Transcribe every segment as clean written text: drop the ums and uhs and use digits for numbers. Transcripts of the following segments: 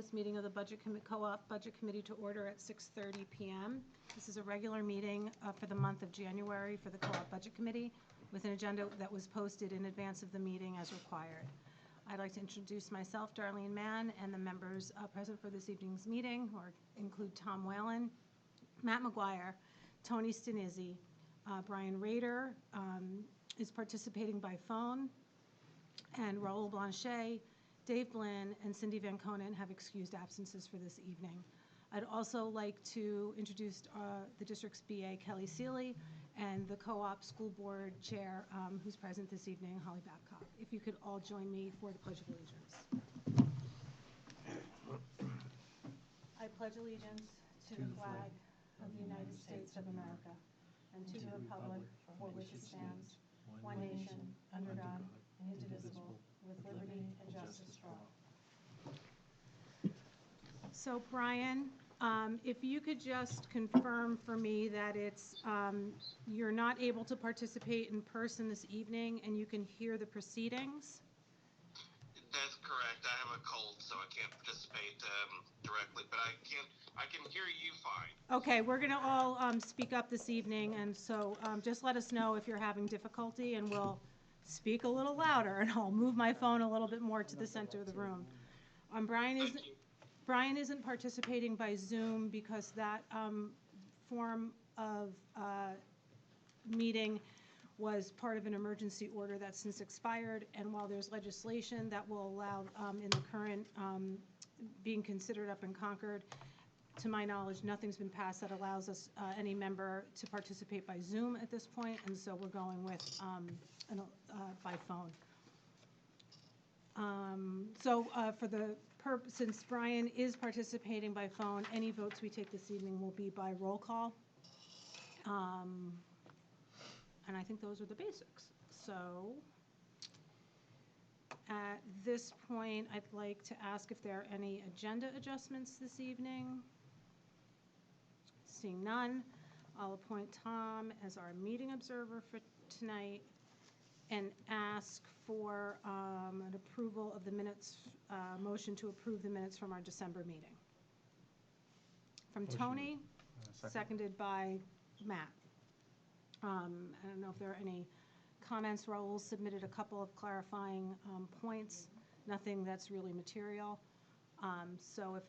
this meeting of the Co-op Budget Committee to order at 6:30 p.m. This is a regular meeting for the month of January for the Co-op Budget Committee with an agenda that was posted in advance of the meeting as required. I'd like to introduce myself, Darlene Mann, and the members present for this evening's meeting, or include Tom Whalen, Matt McGuire, Tony Stanizzi, Brian Rader is participating by phone, and Raul Blanchet, Dave Blinn, and Cindy Van Conen have excused absences for this evening. I'd also like to introduce the district's BA, Kelly Seeley, and the Co-op School Board Chair, who's present this evening, Holly Babcock. If you could all join me for the Pledge of Allegiance. I pledge allegiance to the flag of the United States of America and to the republic for which it stands, one nation, under God, indivisible, with liberty and justice for all. So Brian, if you could just confirm for me that it's you're not able to participate in person this evening and you can hear the proceedings? That's correct. I have a cold, so I can't participate directly, but I can hear you fine. Okay, we're going to all speak up this evening, and so just let us know if you're having difficulty, and we'll speak a little louder, and I'll move my phone a little bit more to the center of the room. Brian isn't participating by Zoom because that form of meeting was part of an emergency order that's since expired, and while there's legislation that will allow in the current being considered up in Concord, to my knowledge, nothing's been passed that allows us, any member, to participate by Zoom at this point, and so we're going with by phone. Since Brian is participating by phone, any votes we take this evening will be by roll call. And I think those are the basics. So at this point, I'd like to ask if there are any agenda adjustments this evening. Seeing none, I'll appoint Tom as our meeting observer for tonight and ask for an approval of the minutes, motion to approve the minutes from our December meeting. From Tony, seconded by Matt. I don't know if there are any comments. Raul submitted a couple of clarifying points, nothing that's really material. So if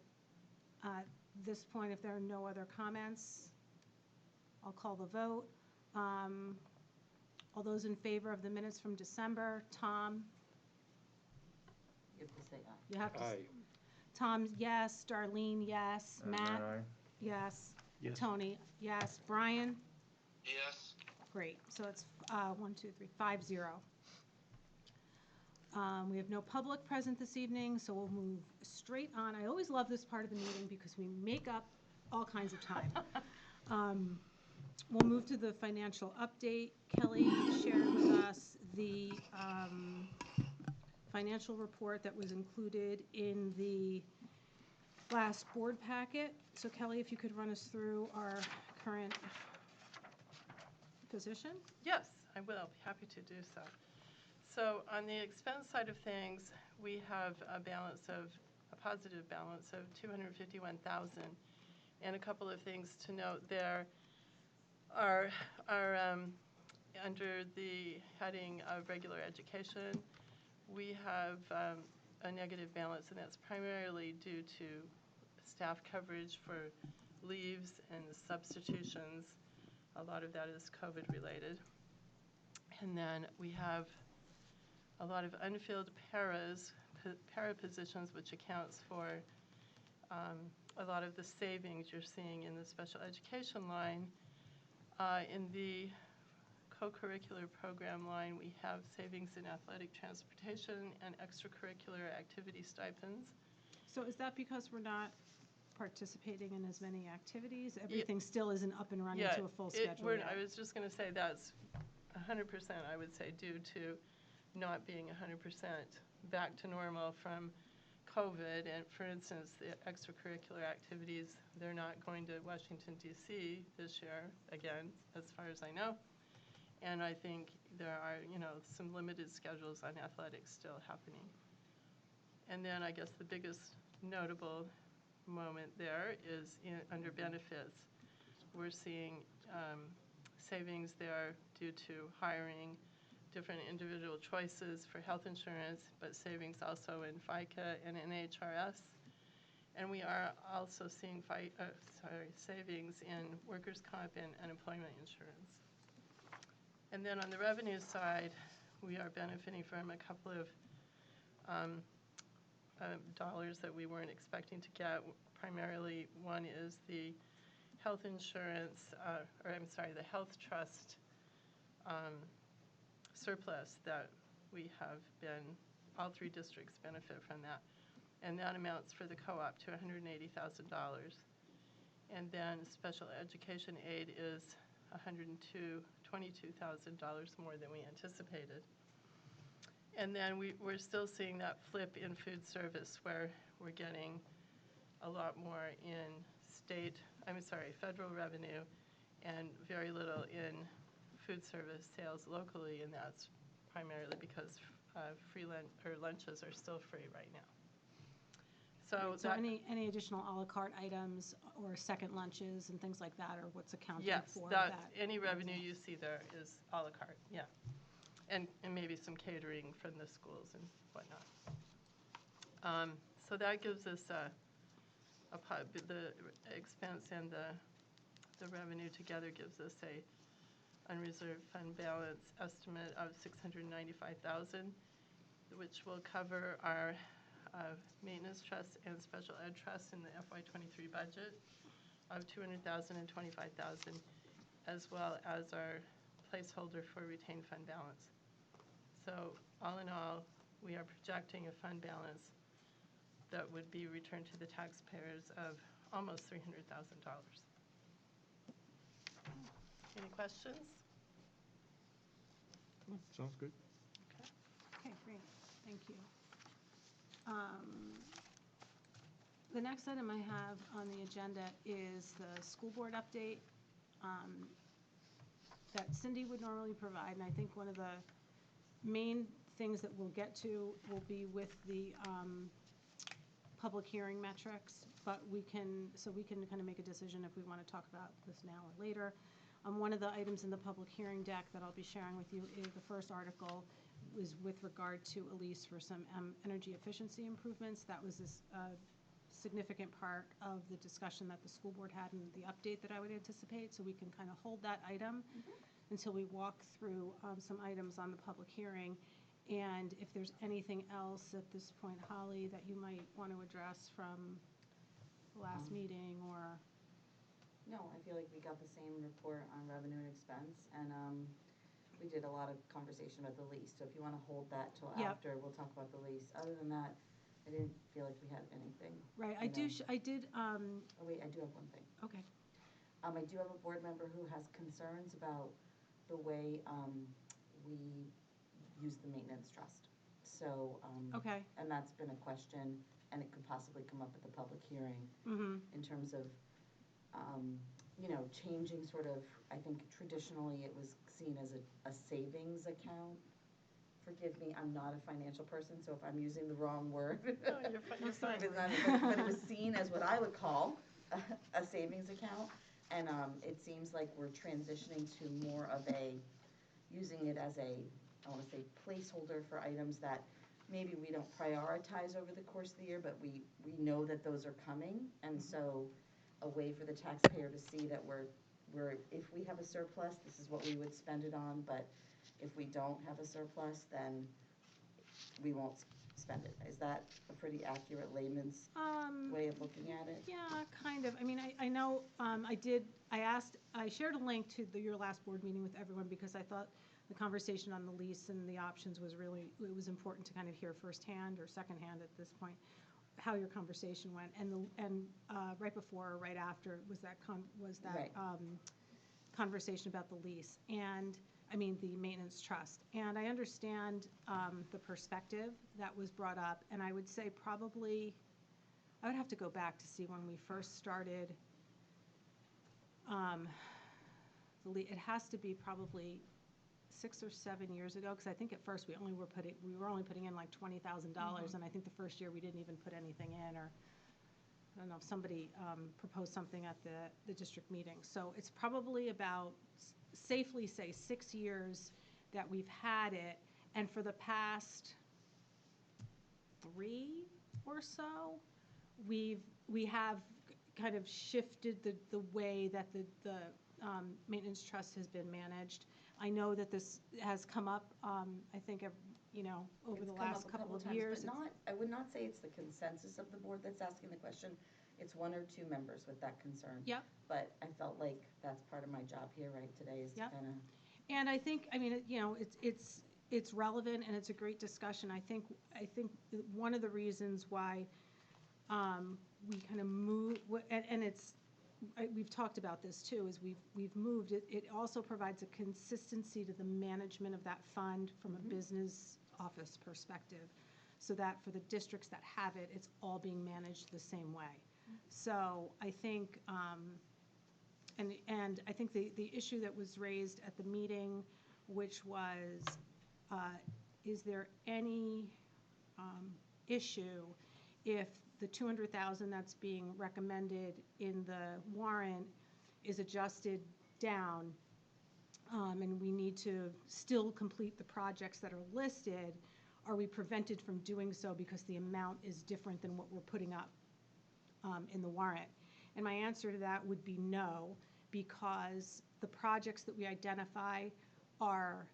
at this point, if there are no other comments, I'll call the vote. All those in favor of the minutes from December, Tom? You have to say aye. You have to. Aye. Tom, yes. Darlene, yes. Matt? Aye. Yes. Yes. Tony, yes. Brian? Yes. Great. So it's 5-0. We have no public present this evening, so we'll move straight on. I always love this part of the meeting because we make up all kinds of time. We'll move to the financial update. Kelly shared with us the financial report that was included in the last board packet. So Kelly, if you could run us through our current position? Yes, I will. Be happy to do so. So on the expense side of things, we have a positive balance of $251,000, and a couple of things to note there are under the heading of regular education, we have a negative balance, and that's primarily due to staff coverage for leaves and substitutions. A lot of that is COVID related. And then we have a lot of unfilled para positions, which accounts for a lot of the savings you're seeing in the special education line. In the co-curricular program line, we have savings in athletic transportation and extracurricular activity stipends. So is that because we're not participating in as many activities? Everything still isn't up and running to a full schedule yet. I was just going to say that's 100%, I would say, due to not being 100% back to normal from COVID. And for instance, the extracurricular activities, they're not going to Washington, D.C. this year, again, as far as I know. And I think there are, some limited schedules on athletics still happening. And then I guess the biggest notable moment there is under benefits. We're seeing savings there due to hiring, different individual choices for health insurance, but savings also in FICA and NHRS. And we are also seeing savings in workers' comp and unemployment insurance. And then on the revenue side, we are benefiting from a couple of dollars that we weren't expecting to get. Primarily, one is the health insurance, the health trust surplus that we have been, all three districts benefit from that. And that amounts for the co-op to $180,000. And then special education aid is $22,000 more than we anticipated. And then we're still seeing that flip in food service where we're getting a lot more in federal revenue and very little in food service sales locally, and that's primarily because free lunches are still free right now. So any additional a la carte items or second lunches and things like that are what's accounted for? Yes, any revenue you see there is a la carte, yeah. And maybe some catering from the schools and whatnot. So that gives us the expense and the revenue together gives us a unreserved fund balance estimate of $695,000, which will cover our maintenance trust and special ed trust in the FY23 budget of $200,000 and $25,000, as well as our placeholder for retained fund balance. So all in all, we are projecting a fund balance that would be returned to the taxpayers of almost $300,000. Any questions? Sounds good. Okay, great. Thank you. The next item I have on the agenda is the school board update that Cindy would normally provide, and I think one of the main things that we'll get to will be with the public hearing metrics, but we can kind of make a decision if we want to talk about this now or later. One of the items in the public hearing deck that I'll be sharing with you is the first article was with regard to a lease for some energy efficiency improvements. That was a significant part of the discussion that the school board had and the update that I would anticipate, so we can kind of hold that item until we walk through some items on the public hearing. And if there's anything else at this point, Holly, that you might want to address from the last meeting or... No, I feel like we got the same report on revenue and expense, and we did a lot of conversation about the lease. So if you want to hold that till after, we'll talk about the lease. Other than that, I didn't feel like we had anything. Right, I did. Oh wait, I do have one thing. Okay. I do have a board member who has concerns about the way we use the maintenance trust. So, Okay. And that's been a question, and it could possibly come up at the public hearing in terms of, changing sort of, I think traditionally it was seen as a savings account. Forgive me, I'm not a financial person, so if I'm using the wrong word. No, you're fine. But it was seen as what I would call a savings account. And it seems like we're transitioning to more of using it as I want to say, placeholder for items that maybe we don't prioritize over the course of the year, but we know that those are coming. And so a way for the taxpayer to see that if we have a surplus, this is what we would spend it on, but if we don't have a surplus, then we won't spend it. Is that a pretty accurate layman's way of looking at it? Yeah, kind of. I mean, I know I shared a link to your last board meeting with everyone because I thought the conversation on the lease and the options was it was important to kind of hear firsthand or secondhand at this point how your conversation went. And right before or right after was that Right. Conversation about the lease and the maintenance trust. And I understand the perspective that was brought up, and I would say probably, I would have to go back to see when we first started. It has to be probably 6 or 7 years ago, because I think at first we were only putting in like $20,000, and I think the first year we didn't even put anything in, or I don't know if somebody proposed something at the district meeting. So it's probably about, safely say, 6 years that we've had it. And for the past 3 or so, we have kind of shifted the way that the maintenance trust has been managed. I know that this has come up, I think, over the last couple of years. But I would not say it's the consensus of the board that's asking the question. It's 1 or 2 members with that concern. Yep. But I felt like that's part of my job here, right, today is to Yep. kind of. And I think, it's relevant and it's a great discussion. I think one of the reasons why we kind of move, and we've talked about this too, is we've moved, it also provides a consistency to the management of that fund from a business office perspective, so that for the districts that have it, it's all being managed the same way. So I think, and I think the issue that was raised at the meeting, which was, is there any issue if the $200,000 that's being recommended in the warrant is adjusted down, and we need to still complete the projects that are listed, are we prevented from doing so because the amount is different than what we're putting up in the warrant? And my answer to that would be no, because the projects that we identify are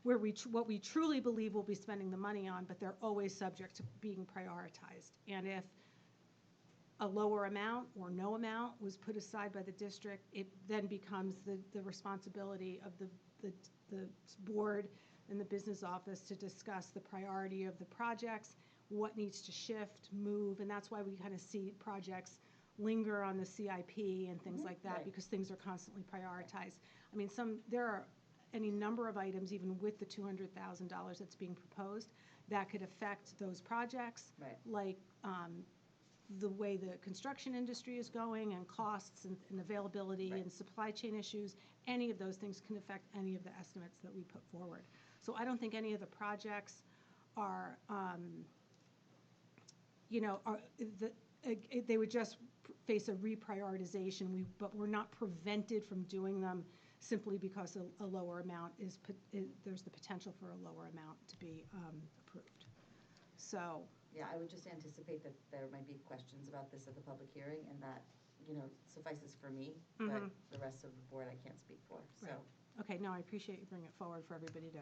what we truly believe we'll be spending the money on, but they're always subject to being prioritized. And if a lower amount or no amount was put aside by the district, it then becomes the responsibility of the board and the business office to discuss the priority of the projects, what needs to shift, move, and that's why we kind of see projects linger on the CIP and things like that, right. because things are constantly prioritized. I mean, there are any number of items, even with the $200,000 that's being proposed, that could affect those projects, Right. like the way the construction industry is going and costs and availability Right. and supply chain issues. Any of those things can affect any of the estimates that we put forward. So I don't think any of the projects are, they would just face a reprioritization. But we're not prevented from doing them simply because a lower amount there's the potential for a lower amount to be approved. So. Yeah, I would just anticipate that there might be questions about this at the public hearing, and that, suffices for me, but the rest of the board I can't speak for, so. Right. Okay, no, I appreciate you bringing it forward for everybody to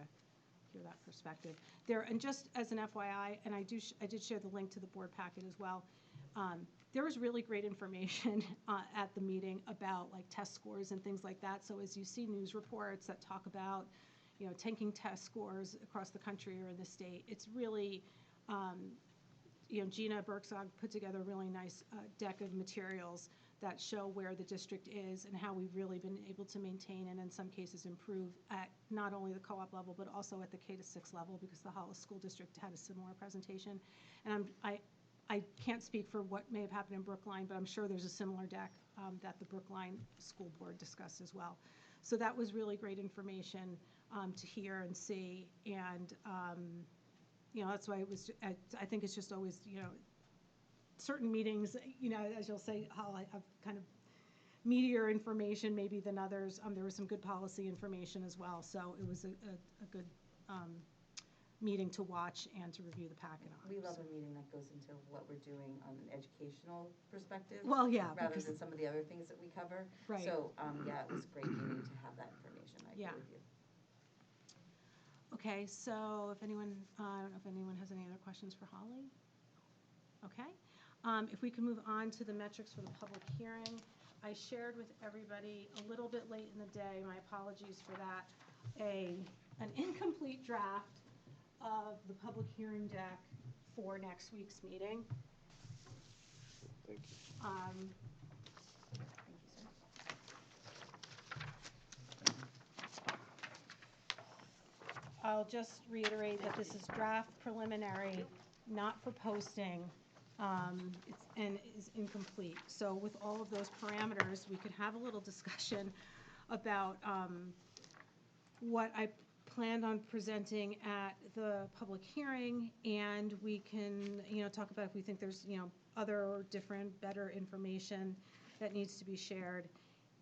hear that perspective. And just as an FYI, and I did share the link to the board packet as well, there was really great information at the meeting about like test scores and things like that. So as you see news reports that talk about, taking test scores across the country or in the state, it's really, Gina Bergzog put together a really nice deck of materials that show where the district is and how we've really been able to maintain and in some cases improve at not only the co-op level but also at the K-6 level, because the Hollis School District had a similar presentation. And I can't speak for what may have happened in Brookline, but I'm sure there's a similar deck that the Brookline School Board discussed as well. So that was really great information to hear and see, and that's why it was. I think it's just always, certain meetings, as you'll say, Hal, I have kind of meatier information maybe than others. There was some good policy information as well, so it was a good meeting to watch and to review the packet on. We love a meeting that goes into what we're doing on an educational perspective. Well, yeah, rather than some of the other things that we cover. Right. So, yeah, it was great meeting to have that information. I agree with you. Okay, so if anyone, I don't know if anyone has any other questions for Holly? Okay. If we can move on to the metrics for the public hearing. I shared with everybody a little bit late in the day, my apologies for that, an incomplete draft of the public hearing deck for next week's meeting. Thank you. Thank you, sir. I'll just reiterate that this is draft preliminary, not for posting, and is incomplete. So with all of those parameters, we could have a little discussion about what I planned on presenting at the public hearing, and we can, talk about if we think there's, other different, better information that needs to be shared.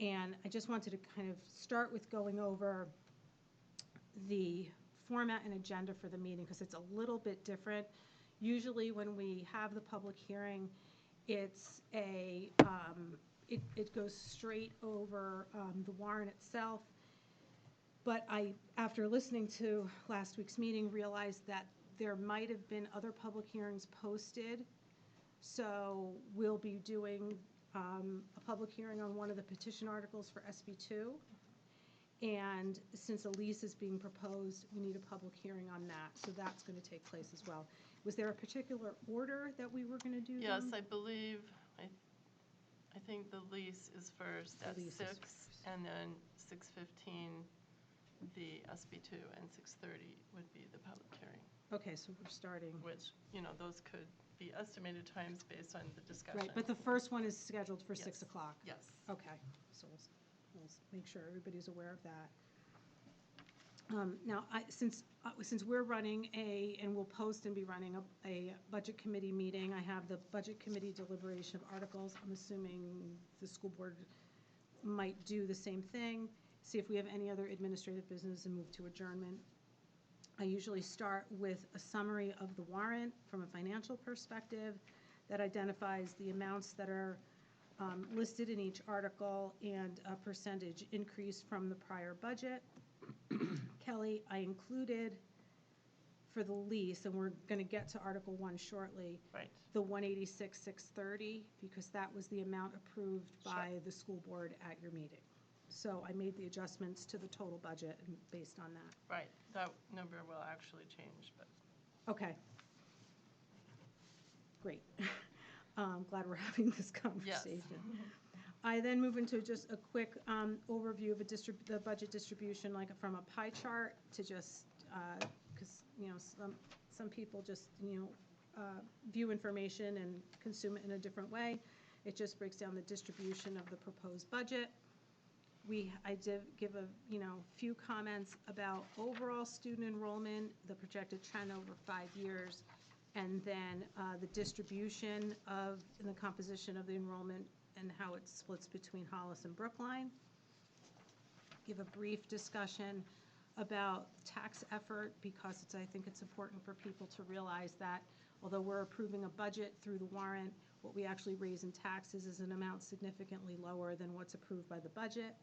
And I just wanted to kind of start with going over the format and agenda for the meeting, because it's a little bit different. Usually when we have the public hearing, it's a, it goes straight over the warrant itself. But I, after listening to last week's meeting, realized that there might have been other public hearings posted. So we'll be doing a public hearing on one of the petition articles for SB2. And since a lease is being proposed, we need a public hearing on that. So that's going to take place as well. Was there a particular order that we were going to do them? Yes, I believe, I think the lease is first The at lease is 6, first. and then 6:15, the SB2, and 6:30 would be the public hearing, Okay, so we're starting. which, those could be estimated times based on the discussion. Right, but the first one is scheduled for 6 Yes. o'clock. Yes. Okay, so we'll make sure everybody's aware of that. Now, since we're running and we'll post and be running a budget committee meeting, I have the budget committee deliberation of articles. I'm assuming the school board might do the same thing, see if we have any other administrative business and move to adjournment. I usually start with a summary of the warrant from a financial perspective that identifies the amounts that are listed in each article and a percentage increase from the prior budget. Kelly, I included for the lease, and we're going to get to Article 1 shortly, Right. the 186,630, because that was the amount approved by the school board at your meeting. So I made the adjustments to the total budget and based on that. Right, that number will actually change, but. Okay. Great. Glad we're having this conversation. I then move into just a quick overview of the budget distribution, like from a pie chart, to just, because, some people just, view information and consume it in a different way. It just breaks down the distribution of the proposed budget. I did give a, few comments about overall student enrollment, the projected trend over 5 years, and then the distribution of, and the composition of the enrollment and how it splits between Hollis and Brookline. Give a brief discussion about tax effort, because I think it's important for people to realize that although we're approving a budget through the warrant, what we actually raise in taxes is an amount significantly lower than what's approved by the budget.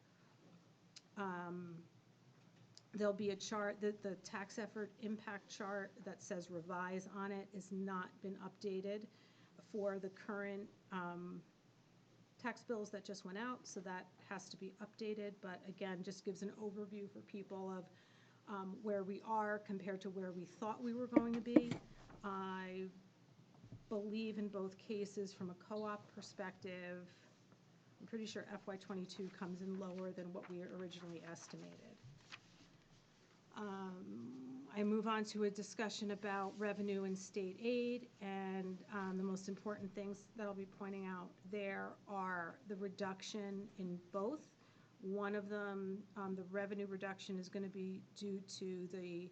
There'll be a chart, the tax effort impact chart that says revise on it has not been updated for the current tax bills that just went out, so that has to be updated. But again, just gives an overview for people of where we are compared to where we thought we were going to be. I believe in both cases, from a co-op perspective, I'm pretty sure FY22 comes in lower than what we originally estimated. I move on to a discussion about revenue and state aid, and the most important things that I'll be pointing out there are the reduction in both. One of them, the revenue reduction, is going to be due to the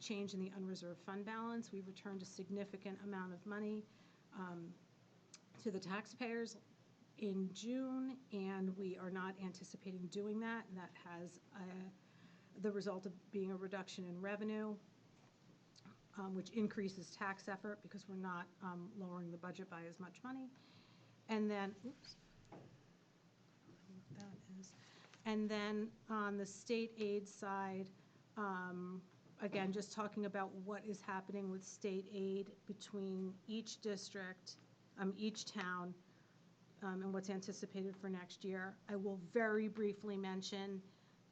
change in the unreserved fund balance. We returned a significant amount of money to the taxpayers in June, and we are not anticipating doing that, and that has the result of being a reduction in revenue, which increases tax effort because we're not lowering the budget by as much money. And then, and then on the state aid side, again, just talking about what is happening with state aid between each district, each town, and what's anticipated for next year. I will very briefly mention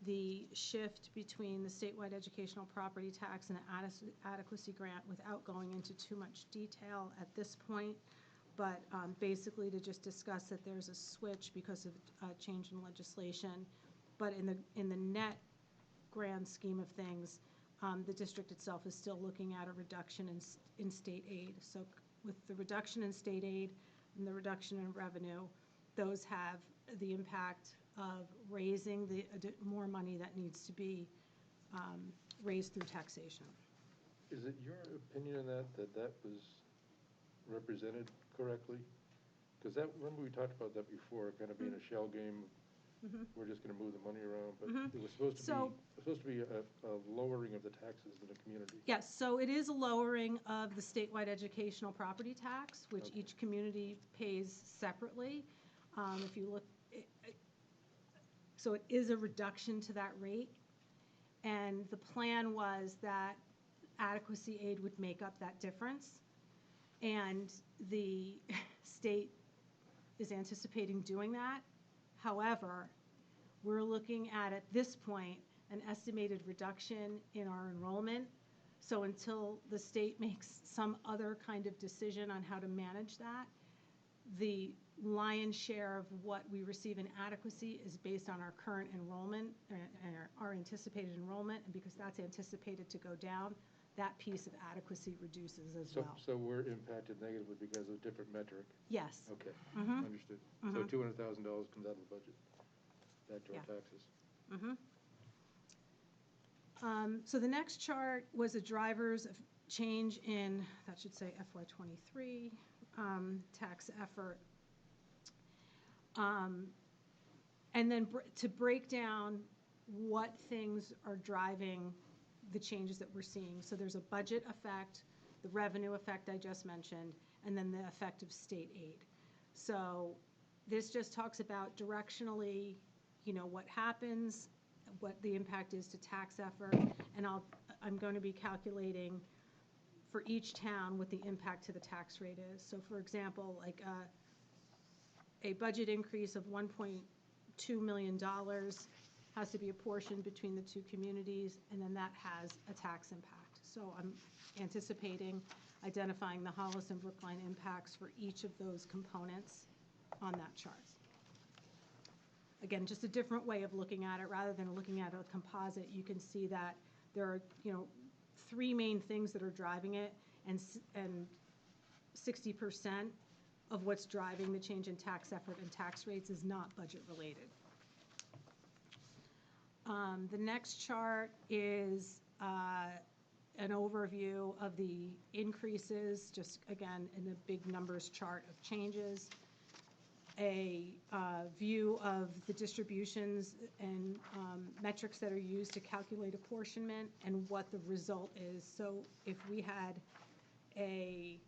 the shift between the statewide educational property tax and the adequacy grant without going into too much detail at this point, but basically to just discuss that there's a switch because of a change in legislation. But in the net grand scheme of things, the district itself is still looking at a reduction in state aid. So with the reduction in state aid and the reduction in revenue, those have the impact of raising the more money that needs to be raised through taxation. Is it your opinion on that that was represented correctly? Because that, remember we talked about that before, kind of being a shell game. We're just gonna move the money around, but it was supposed to be, So- a lowering of the taxes in the community. Yes, so it is a lowering of the statewide educational property tax, which Okay. each community pays separately. If you look, so it is a reduction to that rate. And the plan was that adequacy aid would make up that difference. And the state is anticipating doing that. However, we're looking at this point, an estimated reduction in our enrollment. So until the state makes some other kind of decision on how to manage that, the lion's share of what we receive in adequacy is based on our current enrollment and our anticipated enrollment. And because that's anticipated to go down, that piece of adequacy reduces as So, well. so we're impacted negatively because of a different metric. Yes. Okay, Mhm. understood. So $200,000 comes out of the budget, back to our Yeah. taxes. So the next chart was the drivers of change in, that should say FY '23, tax effort. And then to break down what things are driving the changes that we're seeing. So there's a budget effect, the revenue effect I just mentioned, and then the effect of state aid. So this just talks about directionally, what happens, what the impact is to tax effort, and I'm going to be calculating for each town what the impact to the tax rate is. So for example, like a budget increase of $1.2 million has to be apportioned between the two communities, and then that has a tax impact. So I'm anticipating identifying the Hollis and Brookline impacts for each of those components on that chart. Again, just a different way of looking at it. Rather than looking at a composite, you can see that there are, three main things that are driving it, and 60% of what's driving the change in tax effort and tax rates is not budget related. The next chart is an overview of the increases, just again in a big numbers chart of changes. A view of the distributions and metrics that are used to calculate apportionment and what the result is. So if we had a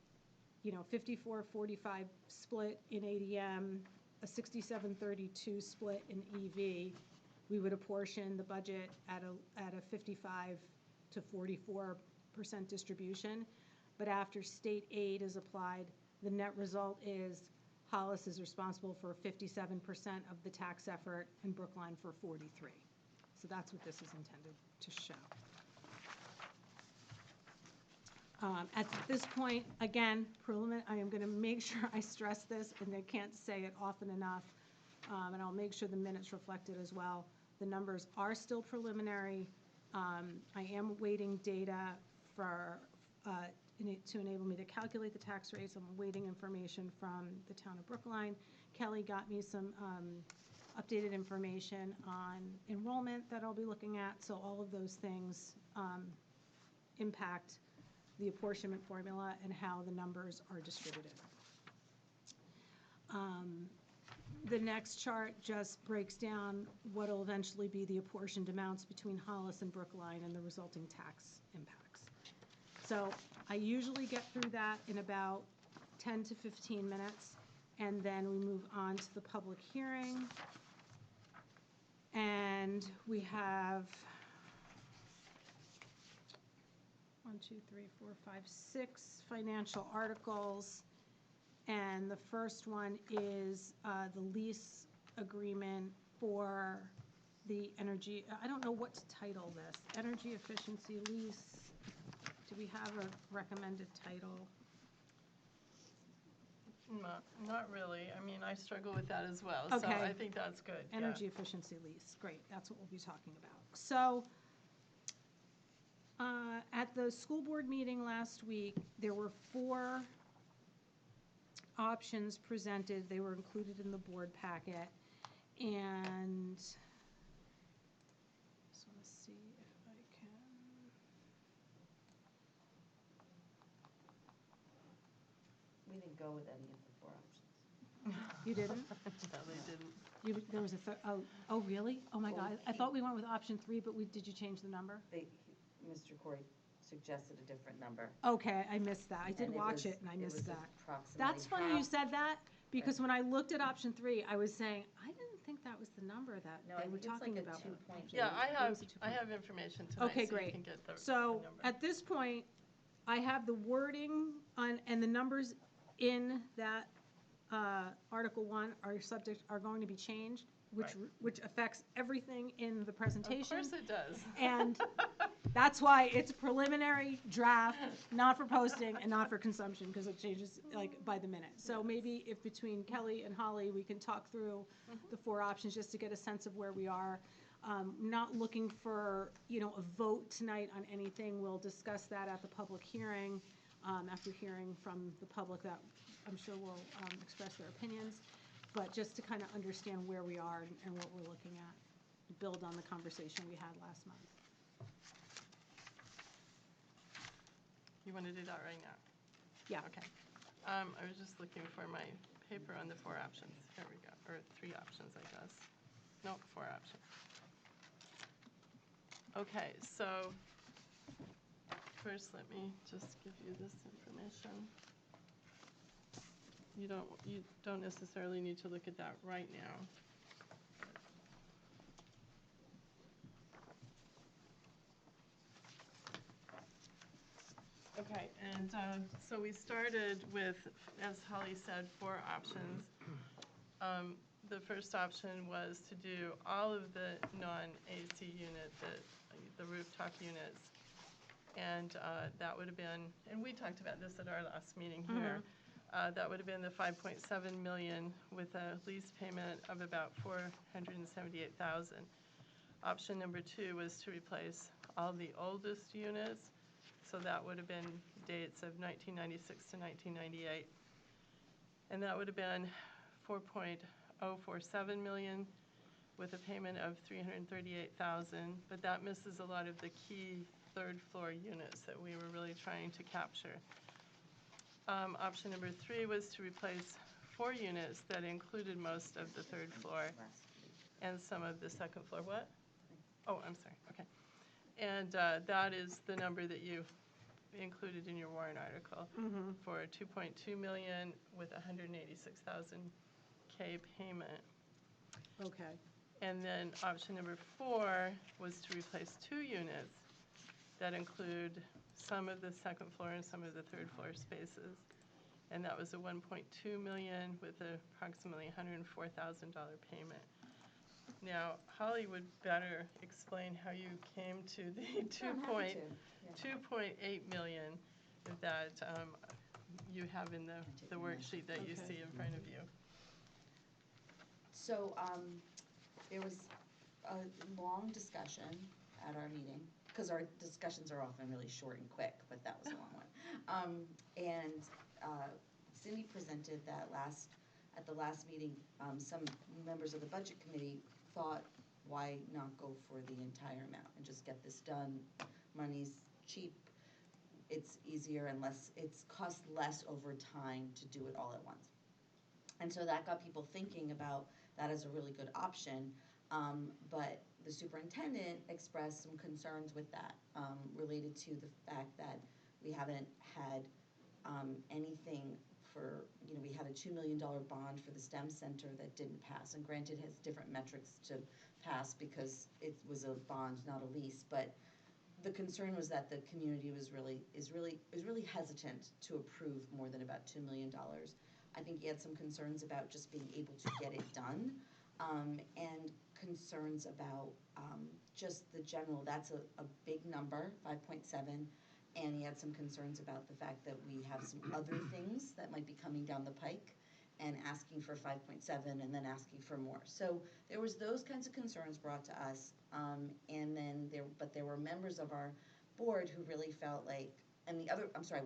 54-45 split in ADM, a 67-32 split in EV, we would apportion the budget at a 55 to 44% distribution. But after state aid is applied, the net result is Hollis is responsible for 57% of the tax effort and Brookline for 43%. So that's what this is intended to show. At this point, again, I am going to make sure I stress this, and I can't say it often enough, and I'll make sure the minutes reflect it as well. The numbers are still preliminary. I am waiting data to enable me to calculate the tax rates. I'm awaiting information from the town of Brookline. Kelly got me some updated information on enrollment that I'll be looking at. So all of those things impact the apportionment formula and how the numbers are distributed. The next chart just breaks down what will eventually be the apportioned amounts between Hollis and Brookline and the resulting tax impacts. So I usually get through that in about 10 to 15 minutes, and then we move on to the public hearing. And we have 6 financial articles. And the first one is the lease agreement for the energy, I don't know what to title this, energy efficiency lease. Do we have a recommended title? Not really. I mean, I struggle with that as well. So Okay. I think that's good. yeah. Energy efficiency lease, great, that's what we'll be talking about. So, at the school board meeting last week, there were 4 options presented. They were included in the board packet. And, just want to see if I can. We didn't go with any of You didn't? No, they didn't. There was a oh, really? Oh, my Well, God. I thought we went with option 3, but did you change the number? Mr. Corey suggested a different number. Okay, I missed that. I did And watch it, and I missed that. Approximately That's funny you half. said that, because when I looked at option 3, I was saying, I didn't think that was the number that No, I they were think it's talking like a about. 2.8. Yeah, It was a 2 I point. have information tonight, Okay, so you great. can get the So, number. at this point, I have the wording on, and the numbers in that Article 1 are going to be changed, which affects everything in the presentation. Of course it does. And that's why it's preliminary draft, not for posting and not for consumption, because it changes like by the minute. So maybe if between Kelly and Holly, we can talk through the 4 options just to get a sense of where we are. Not looking for, a vote tonight on anything. We'll discuss that at the public hearing, after hearing from the public that I'm sure will express their opinions. But just to kind of understand where we are and what we're looking at, build on the conversation we had last month. You want to do that right now? Yeah. Okay. I was just looking for my paper on the 4 options. Here we go, or 3 options, I guess. No, 4 options. Okay, so first let me just give you this information. You don't necessarily need to look at that right now. Okay, and so we started with, as Holly said, 4 options. The first option was to do all of the non-AC unit, the rooftop units. And that would have been, and we talked about this at our last meeting here, that would have been the $5.7 million with a lease payment of about $478,000. Option number 2 was to replace all the oldest units. So that would have been dates of 1996 to 1998. And that would have been $4.047 million with a payment of $338,000. But that misses a lot of the key 3rd floor units that we were really trying to capture. Option number 3 was to replace 4 units that included most of the 3rd floor and some of the 2nd floor. What? Oh, I'm sorry. Okay. And that is the number that you included in your warrant article for $2.2 million with $186,000 payment. Okay. And then option number 4 was to replace 2 units that include some of the 2nd floor and some of the 3rd floor spaces. And that was a $1.2 million with approximately $104,000 payment. Now, Holly would better explain how you came to the $2.8 million that you have in the worksheet that you see in front of you. So there was a long discussion at our meeting, because our discussions are often really short and quick, but that was a long one. And Cindy presented that at the last meeting, some members of the budget committee thought, why not go for the entire amount and just get this done? Money's cheap, it's easier and it's cost less over time to do it all at once. And so that got people thinking about that as a really good option. But the superintendent expressed some concerns with that, related to the fact that we haven't had anything for, we had a $2 million bond for the STEM center that didn't pass. And granted, it has different metrics to pass because it was a bond, not a lease. But the concern was that the community is really hesitant to approve more than about $2 million. I think he had some concerns about just being able to get it done, and concerns about just the general, that's a big number, 5.7, and he had some concerns about the fact that we have some other things that might be coming down the pike and asking for 5.7 and then asking for more. So there was those kinds of concerns brought to us, and then there were members of our board who really felt like, and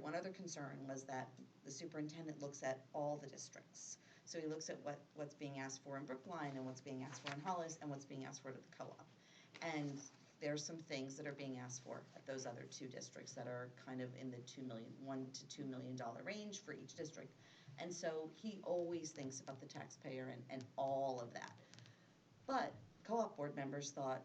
one other concern was that the superintendent looks at all the districts. So he looks at what's being asked for in Brookline and what's being asked for in Hollis and what's being asked for at the co-op. And there's some things that are being asked for at those other 2 districts that are kind of in the $1 to $2 million range for each district. And so he always thinks about the taxpayer and all of that. But co-op board members thought,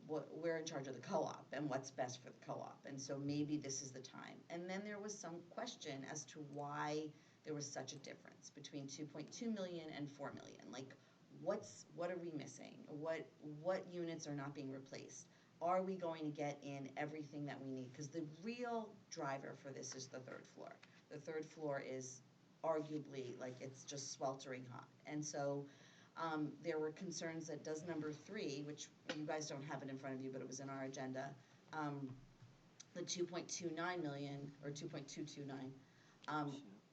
we're in charge of the co-op and what's best for the co-op, and so maybe this is the time. And then there was some question as to why there was such a difference between 2.2 million and 4 million. Like, what are we missing? What units are not being replaced? Are we going to get in everything that we need? Because the real driver for this is the third floor. The third floor is arguably, like, it's just sweltering hot. And so there were concerns that does number 3, which you guys don't have it in front of you, but it was in our agenda, the 2.29 million, or 2.229,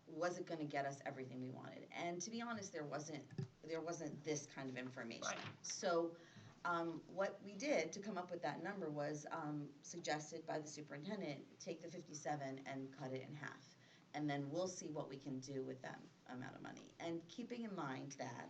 was it gonna get us everything we wanted? And to be honest, there wasn't this kind of information. Right. So what we did to come up with that number was suggested by the superintendent, take the 57 and cut it in half. And then we'll see what we can do with that amount of money. And keeping in mind that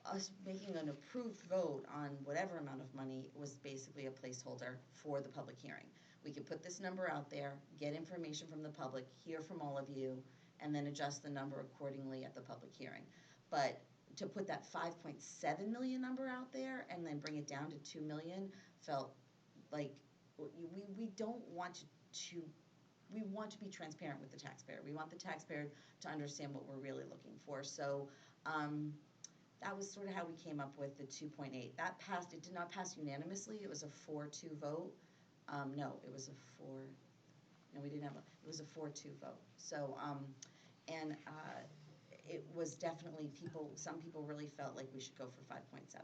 us making an approved vote on whatever amount of money was basically a placeholder for the public hearing. We could put this number out there, get information from the public, hear from all of you, and then adjust the number accordingly at the public hearing. But to put that 5.7 million number out there and then bring it down to 2 million felt like we don't want to we want to be transparent with the taxpayer. We want the taxpayer to understand what we're really looking for. So that was sort of how we came up with the 2.8. That passed. It did not pass unanimously. It was a 4-2 vote. No, it was a 4. No, we didn't have it was a 4-2 vote. So, it was definitely some people really felt like we should go for 5.7.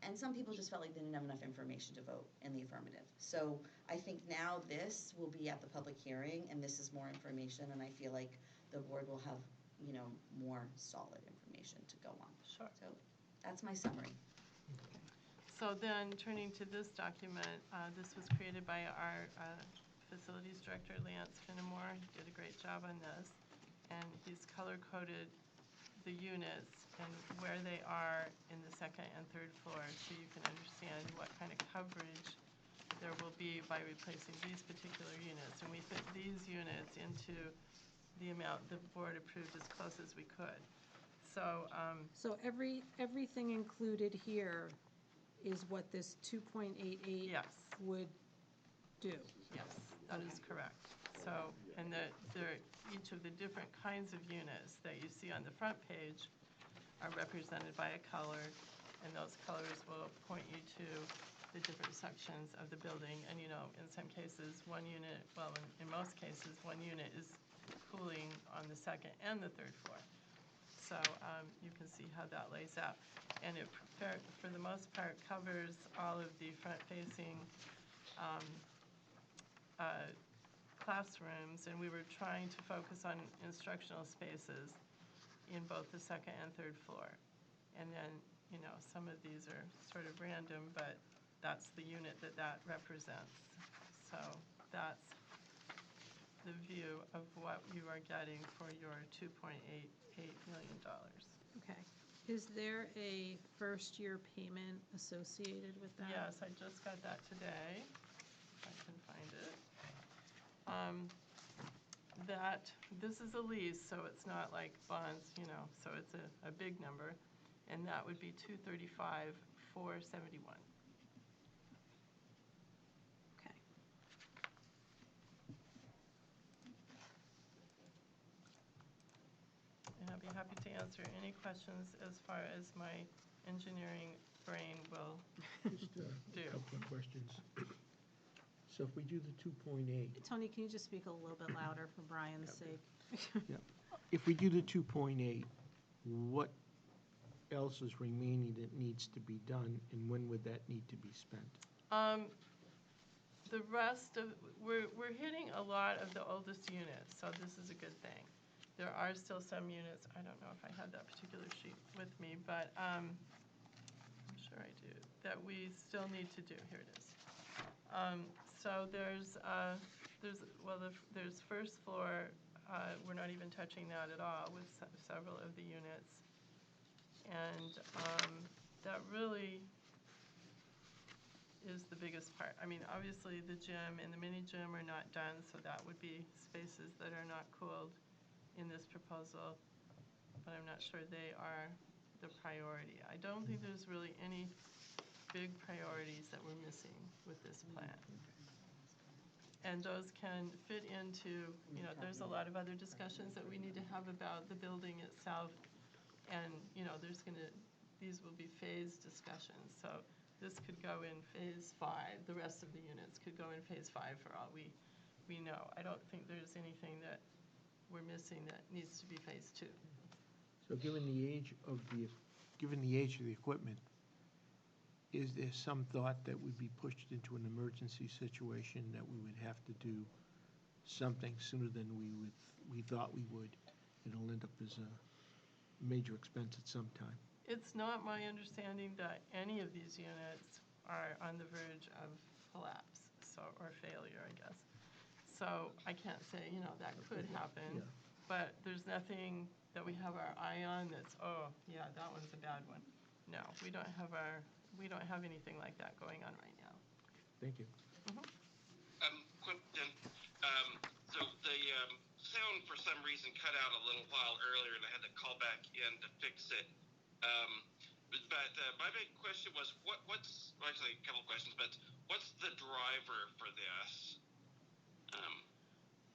And some people just felt like they didn't have enough information to vote in the affirmative. So I think now this will be at the public hearing, and this is more information, and I feel like the board will have, more solid information to go on. Sure. So that's my summary. So then, turning to this document, this was created by our facilities director, Lance Finnemore. He did a great job on this, and he's color-coded the units and where they are in the second and third floor, so you can understand what kind of coverage there will be by replacing these particular units. And we fit these units into the amount the board approved as close as we could. So, So everything included here is what this 2.88 yes, would do. yes, that is correct. So, and each of the different kinds of units that you see on the front page are represented by a color, and those colors will point you to the different sections of the building. And in some cases, in most cases, one unit is cooling on the second and the third floor. So you can see how that lays out. And it, for the most part, covers all of the front-facing classrooms, and we were trying to focus on instructional spaces in both the second and third floor. And then, some of these are sort of random, but that's the unit that represents. So that's the view of what you are getting for your $2.88 million. Okay. Is there a first-year payment associated with that? Yes, I just got that today, if I can find it. This is a lease, so it's not like bonds, so it's a big number, and that would be $235,471. Okay. And I'll be happy to answer any questions as far as my engineering brain will Just do. a couple of questions. So if we do the 2.8, Tony, can you just speak a little bit louder for Brian's sake? if we do the 2.8, what else is remaining that needs to be done, and when would that need to be spent? The rest of, we're hitting a lot of the oldest units, so this is a good thing. There are still some units, I don't know if I have that particular sheet with me, but I'm sure I do, that we still need to do. Here it is. So there's first floor, we're not even touching that at all with several of the units. And that really is the biggest part. I mean, obviously the gym and the mini gym are not done, so that would be spaces that are not cooled. in this proposal, but I'm not sure they are the priority. I don't think there's really any big priorities that we're missing with this plan. And those can fit into, there's a lot of other discussions that we need to have about the building itself. And, these will be phased discussions. So this could go in phase 5. The rest of the units could go in phase 5 for all we know. I don't think there's anything that we're missing that needs to be phase 2. So given the age of the equipment, is there some thought that would be pushed into an emergency situation that we would have to do something sooner than we thought we would? It'll end up as a major expense at some time. It's not my understanding that any of these units are on the verge of collapse, or failure, I guess. So I can't say, that could happen, Yeah. but there's nothing that we have our eye on that's, oh, yeah, that one's a bad one. No, we don't have anything like that going on right now. Thank you. Question. So the sound for some reason cut out a little while earlier, and I had to call back in to fix it. But my big question was, actually a couple questions, but what's the driver for this?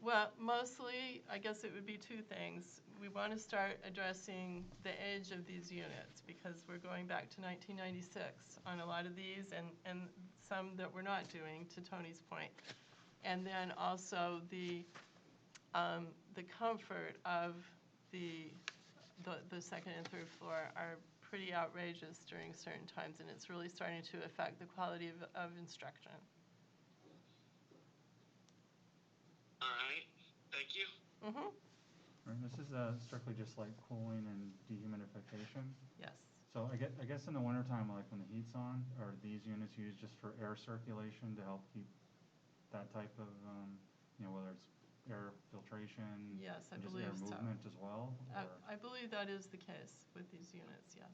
Well, mostly, I guess it would be two things. We want to start addressing the age of these units because we're going back to 1996 on a lot of these and some that we're not doing, to Tony's point. And then also the comfort of the second and third floor are pretty outrageous during certain times, and it's really starting to affect the quality of instruction. All right, thank you. Mm-hmm. Right, this is strictly just like cooling and dehumidification. Yes. So I guess in the wintertime, like when the heat's on, are these units used just for air circulation to help keep that type of, whether it's air filtration? Yes, I and just believe air so. movement as well? I believe that is the case with these units, yes.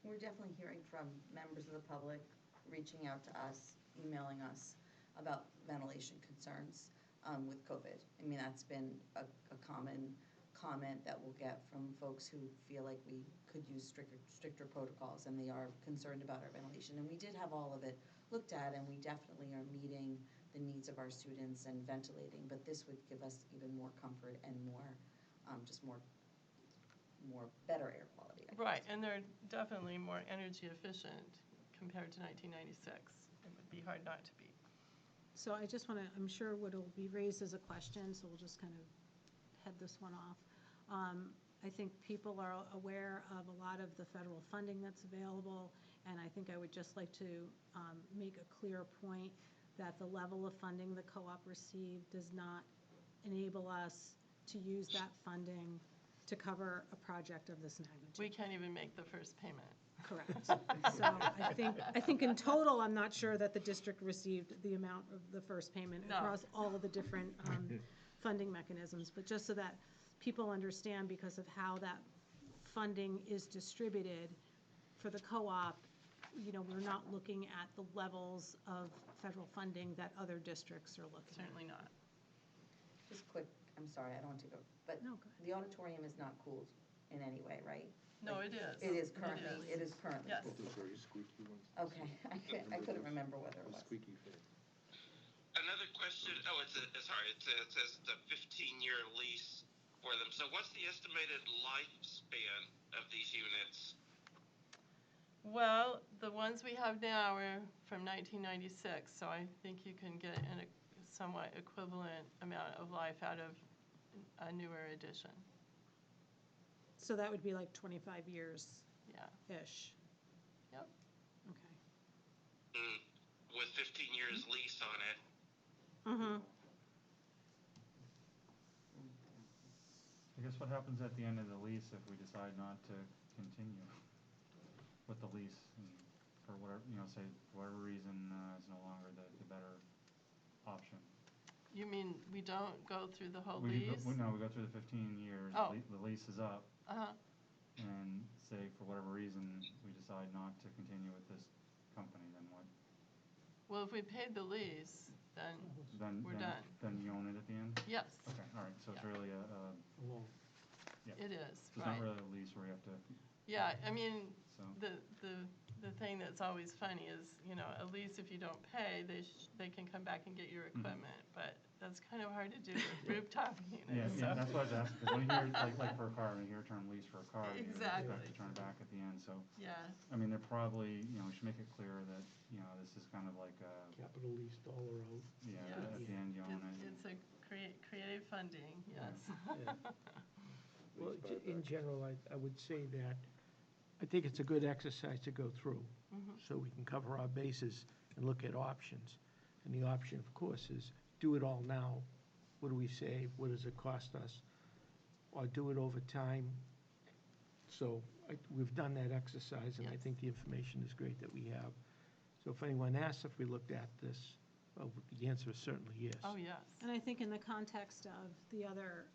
We're definitely hearing from members of the public, reaching out to us, emailing us about ventilation concerns with COVID. I mean, that's been a common comment that we'll get from folks who feel like we could use stricter protocols, and they are concerned about our ventilation. And we did have all of it looked at, and we definitely are meeting the needs of our students and ventilating, but this would give us even more comfort and more, better air quality. Right, and they're definitely more energy efficient compared to 1996. It would be hard not to be. So I just want to, I'm sure what will be raised as a question, so we'll just kind of head this one off. I think people are aware of a lot of the federal funding that's available, and I think I would just like to make a clear point that the level of funding the co-op received does not enable us to use that funding to cover a project of this magnitude. We can't even make the first payment. Correct. So I think in total, I'm not sure that the district received the amount of the first payment across all of the different funding mechanisms, but just so that people understand, because of how that funding is distributed for the co-op, we're not looking at the levels of federal funding that other districts are looking at. Certainly not. Just quick, I'm sorry, I don't want to go, but No, go ahead. the auditorium is not cooled in any way, right? No, it is. It is currently, It it is currently Yes. cooled. Those very squeaky ones. Okay, I couldn't remember whether it The was. squeaky thing. Another question. Oh, it says it's a 15-year lease for them. So what's the estimated lifespan of these units? Well, the ones we have now are from 1996, so I think you can get a somewhat equivalent amount of life out of a newer edition. So that would be like 25 years-ish. Yep. Okay. With 15 years lease on it. Mm-hmm. I guess what happens at the end of the lease if we decide not to continue with the lease and for whatever, say, for whatever reason is no longer the better option? You mean we don't go through the whole We lease? go through the 15 years, Oh. the lease is up, Uh-huh. and say for whatever reason we decide not to continue with this company, then what? Well, if we paid the lease, then we're done. Then you own it at the end? Yes, Okay, all right, so it's Yeah. really Well, it is, so it's right. not really a lease where you have to, Yeah, I mean, so, the thing that's always funny is, at least if you don't pay, they can come back and get your equipment, but that's kind of hard to do with rooftop units, yeah, so. that's why I was asking, because when you hear, like for a car, when you hear a term lease for a car, you Exactly. expect to turn it back at the end, so, Yeah, I mean, they're probably, we should make it clear that, this is kind of like a, capital lease dollar out. yeah, Yes. at the end you own it. it's a creative funding, yes. Yeah. Well, Lease buyback. in general, I would say that I think it's a good exercise to go through, so we can cover our bases and look at options. And the option, of course, is do it all now. What do we save? What does it cost us? Or do it over time. So we've done that exercise, and I Yes. think the information is great that we have. So if anyone asks if we looked at this, well, the answer is certainly yes. Oh, yes. And I think in the context of the other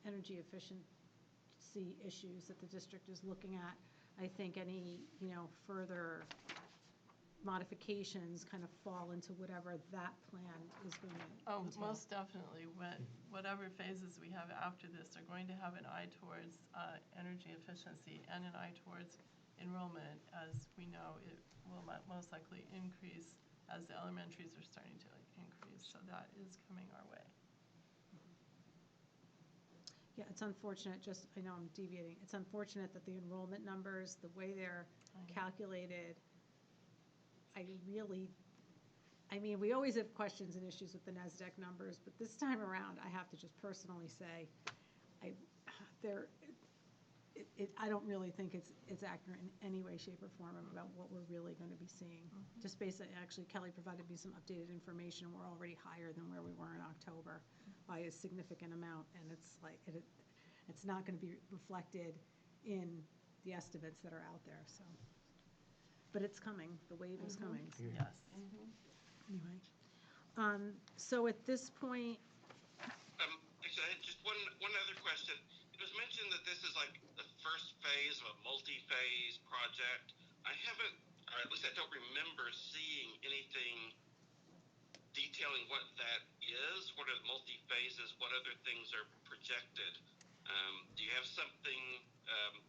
energy efficiency issues that the district is looking at, I think any, further modifications kind of fall into whatever that plan is going to Oh, entail. most definitely. Whatever phases we have after this are going to have an eye towards energy efficiency and an eye towards enrollment, as we know it will most likely increase as the elementaries are starting to increase. So that is coming our way. Yeah, it's unfortunate, I know I'm deviating, it's unfortunate that the enrollment numbers, the way they're calculated, we always have questions and issues with the NASDAQ numbers, but this time around, I have to just personally say, I don't really think it's accurate in any way, shape, or form about what we're really going to be seeing. Just basically, actually, Kelly provided me some updated information. We're already higher than where we were in October by a significant amount, and it's like, it's not going to be reflected in the estimates that are out there, so. But it's coming, the wave is coming, so. Yes. Anyway, so at this point, Actually, I had just one other question. It was mentioned that this is like the first phase of a multi-phase project. I haven't, or at least I don't remember seeing anything detailing what that is. What are the multi-phases? What other things are projected? Do you have something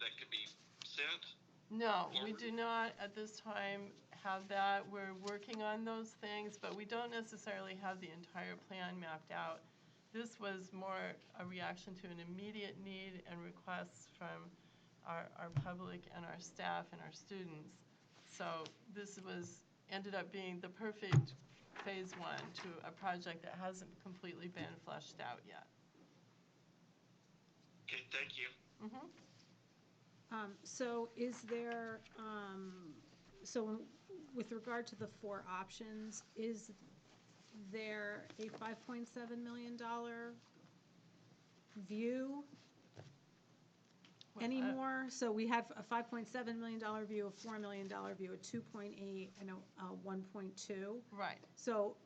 that could be sent? No, we do not at this time have that. We're working on those things, but we don't necessarily have the entire plan mapped out. This was more a reaction to an immediate need and requests from our public and our staff and our students. So this ended up being the perfect phase one to a project that hasn't completely been fleshed out yet. Okay, thank you. so is there, so with regard to the 4 options, is there a $5.7 million view anymore? So we have a $5.7 million view, a $4 million view, a 2.8, and a 1.2. Right. So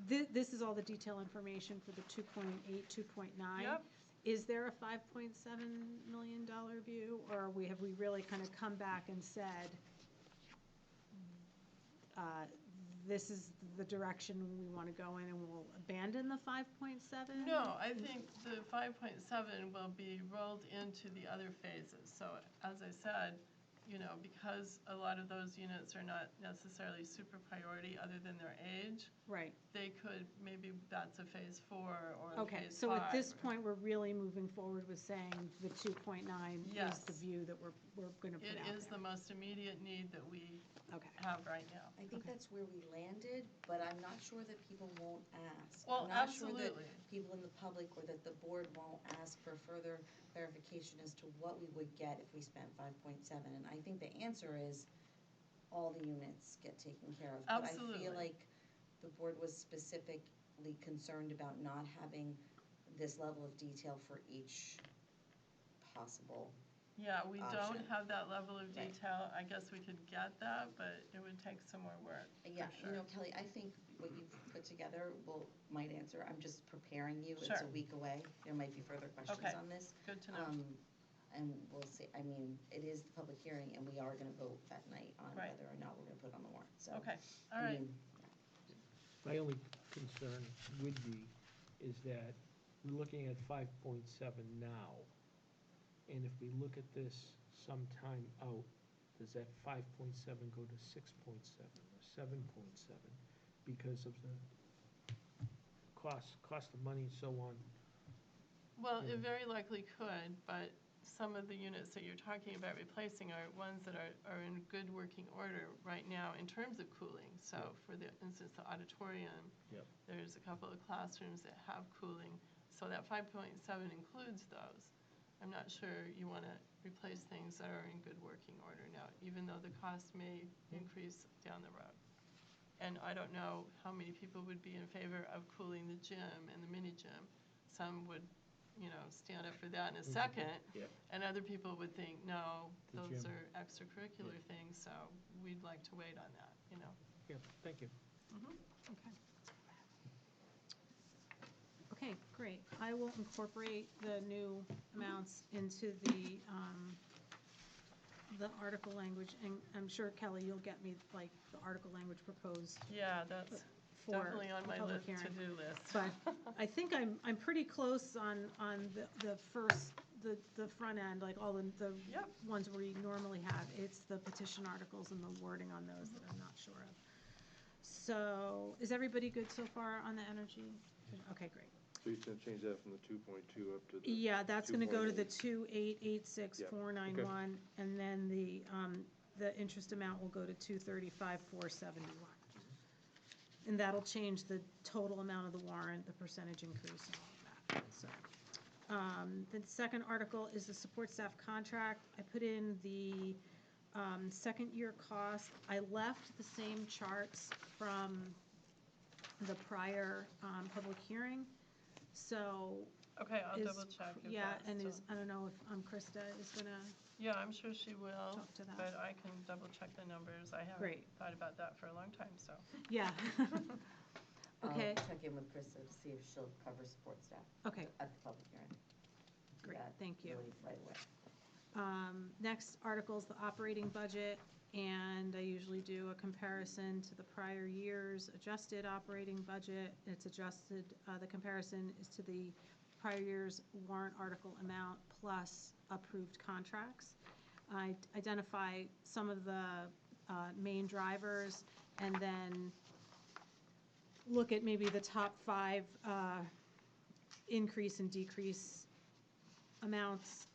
this is all the detail information for the 2.8, 2.9. Yep. Is there a $5.7 million view, or have we really kind of come back and said, this is the direction we want to go in, and we'll abandon the 5.7? No, I think the 5.7 will be rolled into the other phases. So as I said, because a lot of those units are not necessarily super priority other than their age, Right. they could, maybe that's a phase 4 or a Okay, phase 5. so at this point, we're really moving forward with saying the 2.9 Yes. is the view that we're going to put It out is there. the most immediate need that we Okay. have right now. I think that's where we landed, but I'm not sure that people won't ask. Well, I'm not sure that absolutely. people in the public or that the board won't ask for further clarification as to what we would get if we spent 5.7. And I think the answer is all the units get taken care of. But I Absolutely. feel like the board was specifically concerned about not having this level of detail for each possible. Yeah, we don't Option. have that level of Right. detail. I guess we could get that, but it would take some more work, Yeah, for sure. Kelly, I think what you've put together might answer. I'm just preparing you. It's Sure. a week away. There might be further questions Okay. on this. Good to know. And we'll see. I mean, it is the public hearing, and we are going to vote that night on Right. whether or not we're going to put it on the warrant. So, Okay, all I right. mean, My only concern would be is that we're looking at 5.7 now. And if we look at this sometime out, does that 5.7 go to 6.7 or 7.7 because of the cost of money and so on? Well, it very likely could, but some of the units that you're talking about replacing are ones that are in good working order right now in terms of cooling. So for the instance, the auditorium, Yep. there's a couple of classrooms that have cooling. So that 5.7 includes those. I'm not sure you want to replace things that are in good working order now, even though the cost may increase down the road. And I don't know how many people would be in favor of cooling the gym and the mini gym. Some would, stand up for that in a second. Yep. And other people would think, no, The those gym. are extracurricular things, so we'd like to wait on that, Yeah, thank you. Okay. Okay, great. I will incorporate the new amounts into the article language, and I'm sure, Kelly, you'll get me, like, the article language proposed Yeah, that's for definitely on the my public list, hearing. to-do list. But I think I'm pretty close on the first, the front end, like all the Yep. ones we normally have. It's the petition articles and the wording on those that I'm not sure of. So, is everybody good so far on the energy? Okay, great. So you're gonna change that from the 2.2 up to the? Yeah, that's gonna go to the 2.8. 2886491, and then the interest amount will go to 235,471. And that'll change the total amount of the warrant, the percentage increase and all of that, so. The second article is the support staff contract. I put in the second year cost. I left the same charts from the prior public hearing, so. Okay, I'll is- double check if Yeah, that's and still- I don't know if Krista is gonna Yeah, I'm sure she will, talk to that. but I can double check the numbers. I haven't Great. thought about that for a long time, so. Yeah. Okay, I'll check in with Krista to see if she'll cover support staff. okay, At the public hearing. Do Great, that thank you. really right away. next article's the operating budget, and I usually do a comparison to the prior year's adjusted operating budget. It's adjusted, the comparison is to the prior year's warrant article amount plus approved contracts. I identify some of the main drivers, and then look at maybe the top 5 increase and decrease amounts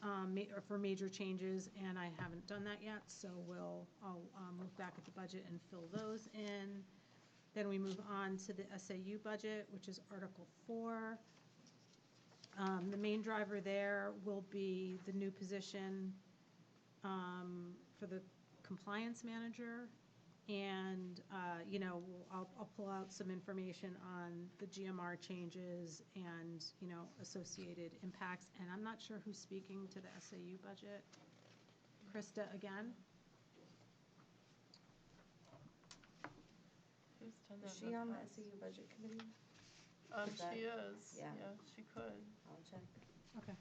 or for major changes, and I haven't done that yet, so I'll look back at the budget and fill those in. Then we move on to the SAU budget, which is Article 4. The main driver there will be the new position for the compliance manager, and I'll pull out some information on the GMR changes and associated impacts. And I'm not sure who's speaking to the SAU budget. Krista again? Who's done that Is in she on the past? SAU budget committee? Is that- She is, yeah. yeah, she could. I'll check. Okay.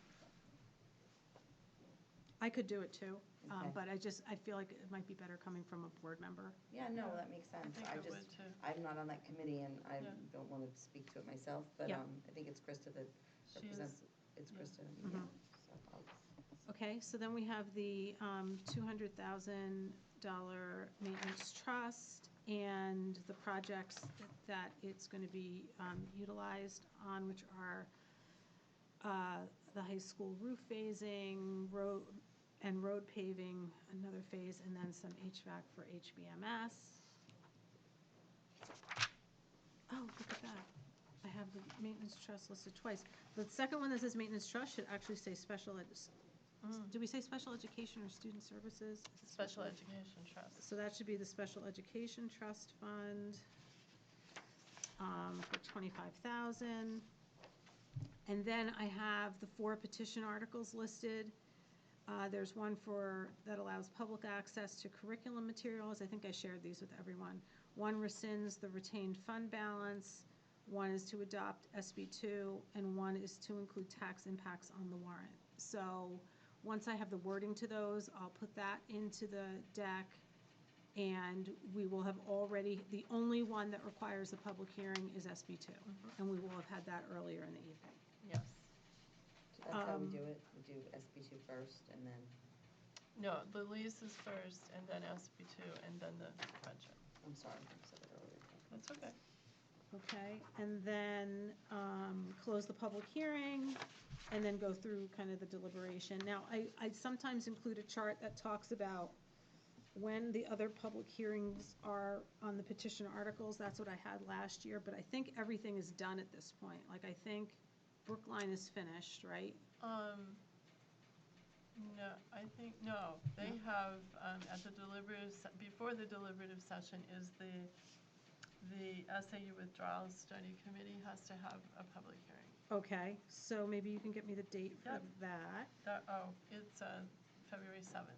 I could do it too, Okay. but I feel like it might be better coming from a board member. Yeah, no, that makes sense. think I it just, would too. I'm not on that committee and I Yeah. don't want to speak to it myself, but Yeah. I think it's Krista that She represents, is, it's yeah. Krista, Mhm. yeah. So I'll- Okay, so then we have the $200,000 maintenance trust and the projects that it's going to be utilized on, which are the high school roof phasing, road paving, another phase, and then some HVAC for HBMS. Oh, look at that. I have the maintenance trust listed twice. The second one that says maintenance trust should actually say special ed. Do we say special education or student services? Is it Special Education Trust. So that should be the Special Education Trust Fund for $25,000. And then I have the 4 petition articles listed. There's one that allows public access to curriculum materials. I think I shared these with everyone. One rescinds the retained fund balance. One is to adopt SB2, and one is to include tax impacts on the warrant. So once I have the wording to those, I'll put that into the deck. And we will have already, the only one that requires a public hearing is SB2. And we will have had that earlier in the evening. Yes. So that's how we do it, we do SB2 first, and then, No, the lease is first, and then SB2, and then the budget. I'm sorry, I said it earlier. That's okay. Okay, and then close the public hearing, and then go through kind of the deliberation. Now, I sometimes include a chart that talks about when the other public hearings are on the petition articles. That's what I had last year, but I think everything is done at this point. Like, I think Brookline is finished, right? No, I think, no, they have, at the deliberative, before the deliberative session is the SAU withdrawal study committee has to have a public hearing. Okay, so maybe you can get me the date for Yep. that. It's February 7th.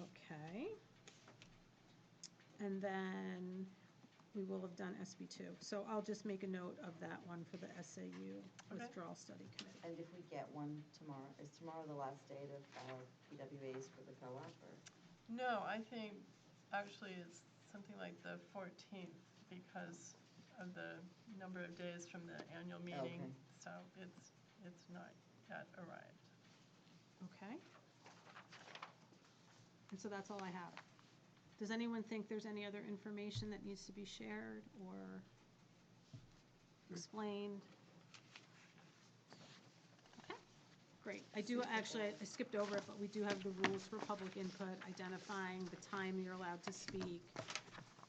Okay. And then we will have done SB2. So I'll just make a note of that one for the SAU withdrawal study committee. And if we get one tomorrow, is tomorrow the last date of PWAs for the co-op, or? No, I think actually it's something like the 14th because of the number of days from the annual meeting. Okay. So it's not yet arrived. Okay. And so that's all I have. Does anyone think there's any other information that needs to be shared or explained? Okay, great. I do, actually, I skipped over it, but we do have the rules for public input, identifying the time you're allowed to speak.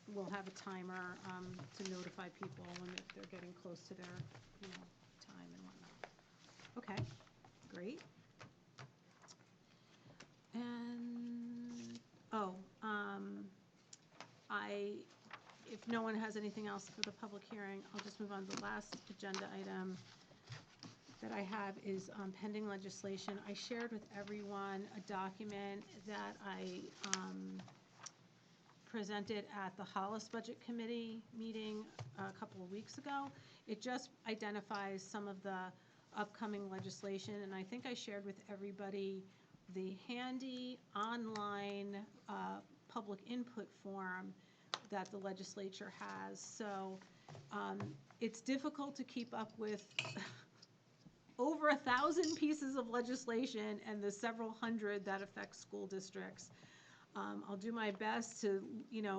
We'll have a timer to notify people when they're getting close to their, time and whatnot. Okay, great. And, if no one has anything else for the public hearing, I'll just move on to the last agenda item that I have is pending legislation. I shared with everyone a document that I presented at the Hollis Budget Committee meeting a couple of weeks ago. It just identifies some of the upcoming legislation, and I think I shared with everybody the handy online public input form that the legislature has. So it's difficult to keep up with over 1,000 pieces of legislation and the several hundred that affect school districts. I'll do my best to,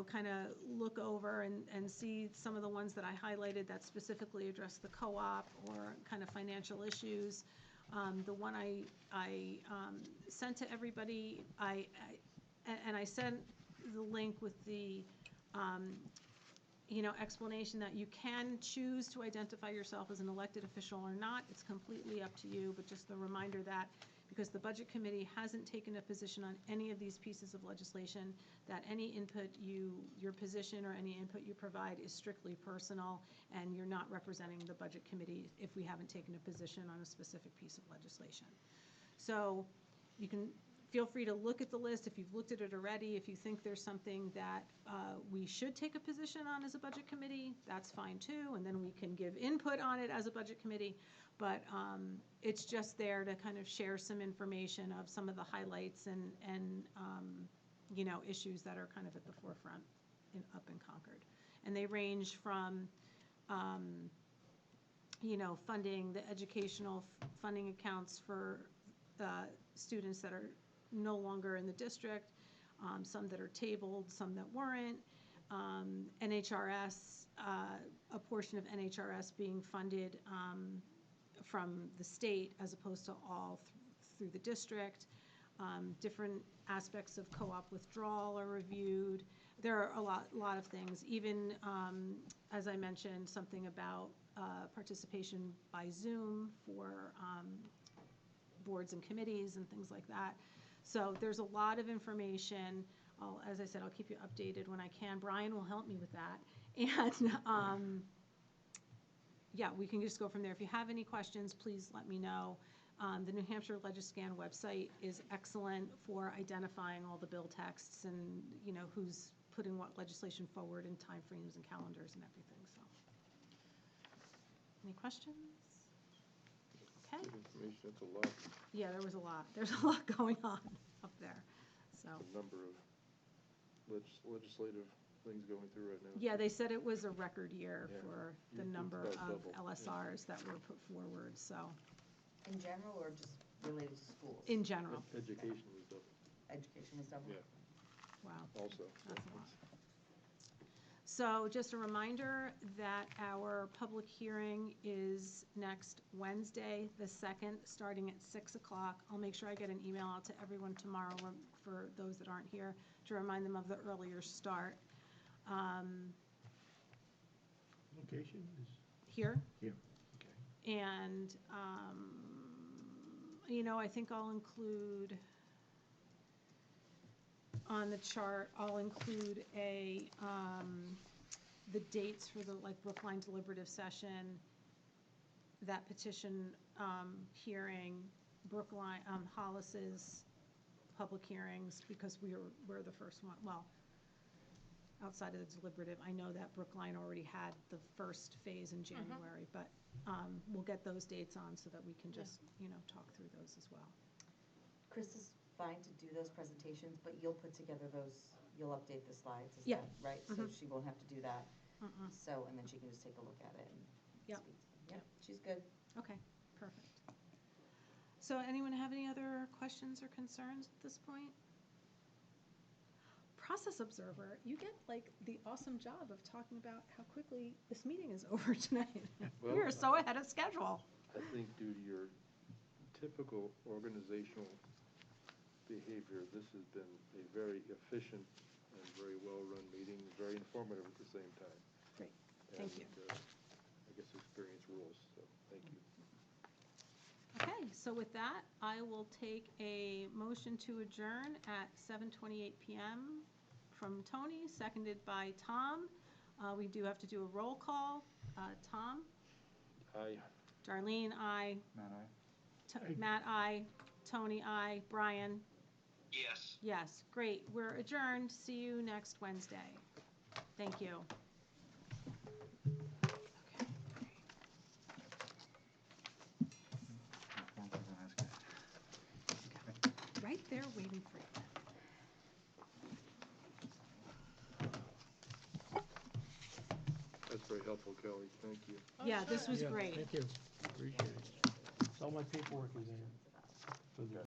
kind of look over and see some of the ones that I highlighted that specifically address the co-op or kind of financial issues. The one I sent to everybody, I sent the link with the, explanation that you can choose to identify yourself as an elected official or not. It's completely up to you, but just the reminder that because the Budget Committee hasn't taken a position on any of these pieces of legislation, that any input your position or any input you provide is strictly personal, and you're not representing the Budget Committee if we haven't taken a position on a specific piece of legislation. So you can feel free to look at the list if you've looked at it already. If you think there's something that we should take a position on as a Budget Committee, that's fine too, and then we can give input on it as a Budget Committee. But it's just there to kind of share some information of some of the highlights and issues that are kind of at the forefront up in Concord. And they range from, funding the educational funding accounts for students that are no longer in the district, some that are tabled, some that weren't, NHRS, a portion of NHRS being funded from the state as opposed to all through the district. Different aspects of co-op withdrawal are reviewed. There are a lot of things. Even, as I mentioned, something about participation by Zoom for boards and committees and things like that. So there's a lot of information. As I said, I'll keep you updated when I can. Brian will help me with that. And yeah, we can just go from there. If you have any questions, please let me know. The New Hampshire Legiscan website is excellent for identifying all the bill texts and, who's putting what legislation forward and timeframes and calendars and everything, so. Any questions? Okay. Good information, that's a lot, Yeah, there was a lot. There's a lot going on up there, so. a number of legislative things going through right now. Yeah, they said it was a record year Yeah. for You- the it's number about of double, yeah. LSRs that were put forward, so, In general, or just related to schools? in general, Education was double, Education was double? yeah, wow. also. That's a lot. So just a reminder that our public hearing is next Wednesday, the 2nd, starting at 6 o'clock. I'll make sure I get an email out to everyone tomorrow for those that aren't here to remind them of the earlier start. Location is Here, here, okay. and, I think I'll include on the chart, I'll include the dates for the, Brookline deliberative session, that petition hearing, Brookline, Hollis's public hearings, because we're the first one, well, outside of the deliberative, I know that Brookline already had the first phase in January, but we'll get those dates on so that we can just, talk through those as well. Chris is fine to do those presentations, but you'll put together you'll update the slides, is Yeah. that right? So she won't have to do that, Mm-mm. so, and then she can just take a look at it and Yep. speak to them. Yep, she's good. Okay, perfect. So anyone have any other questions or concerns at this point? Process observer, you get the awesome job of talking about how quickly this meeting is over tonight. We Well, are so ahead of schedule. I think due to your typical organizational behavior, this has been a very efficient and very well-run meeting, very informative at the same time. Great, thank you. And, I guess experience rules, so thank you. Okay, so with that, I will take a motion to adjourn at 7:28 PM from Tony, seconded by Tom. We do have to do a roll call. Tom? Aye. Darlene, aye. Matt, Matt, aye. Tony, aye. Brian? Yes. Yes, great. We're adjourned. See you next Wednesday. Thank you. Right there waiting for you. That's very helpful, Kelly, thank you. Yeah, this was Yeah, great. Thank you, appreciate it. All my paperwork is in for the